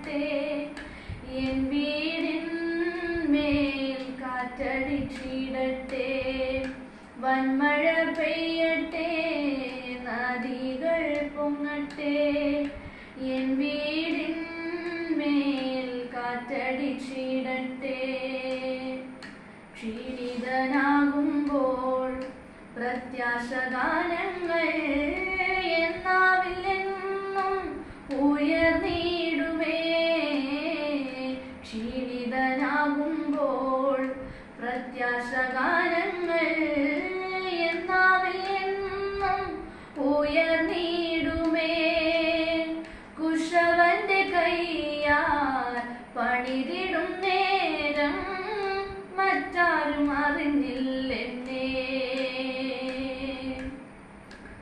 പൊങ്ങട്ടെ, N വീടിന്മേൽ കാറ്റടിച്ചിടട്ടെ. വൻമഴ പെയ്യട്ടെ, നദികൾ പൊങ്ങട്ടെ, N വീടിന്മേൽ കാറ്റടിച്ചിടട്ടെ. ക്ഷീണിതനാകുമ്പോൾ പ്രത്യാശഗാനങ്ങൾ എന്നാവില്ലെന്നും ഉയർന്നിടുമേ. ക്ഷീണിതനാകുമ്പോൾ പ്രത്യാശഗാനങ്ങൾ എന്നാവില്ലെന്നും ഉയർന്നിടുമേ. കുശവന്റെ കൈയാൽ പണിതിടും നേരം മറ്റാരും അറിഞ്ഞില്ലെന്നേ.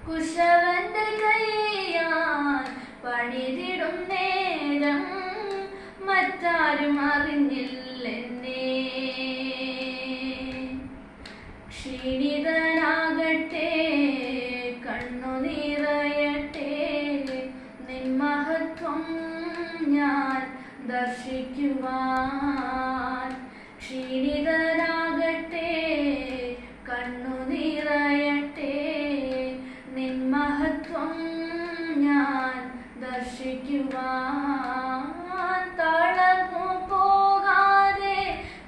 കുശവന്റെ കൈയാൽ പണിതിടും നേരം മറ്റാരും അറിഞ്ഞില്ലെന്നേ. ക്ഷീണിതനാകട്ടെ, കണ്ണു നിറയട്ടെ, നിൻ മഹത്വം ഞാൻ ദർശിക്കുവാൻ. ക്ഷീണിതനാകട്ടെ, കണ്ണു നിറയട്ടെ, നിൻ മഹത്വം ഞാൻ ദർശിക്കുവാൻ. തളർന്നു പോകാതെ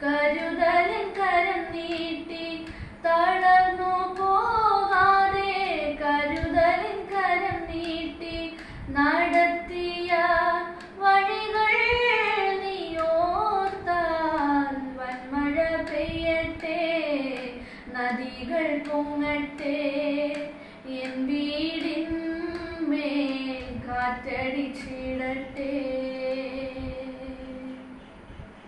കരുതലിൻ കരം നീട്ടി, തളർന്നു പോകാതെ കരുതലിൻ കരം നീട്ടി, നടത്തിയ വഴികൾ നീയോർത്താൽ. വൻമഴ പെയ്യട്ടെ, നദികൾ പൊങ്ങട്ടെ, എൻ വീടിന്മേൽ കാറ്റടിച്ചിടട്ടെ.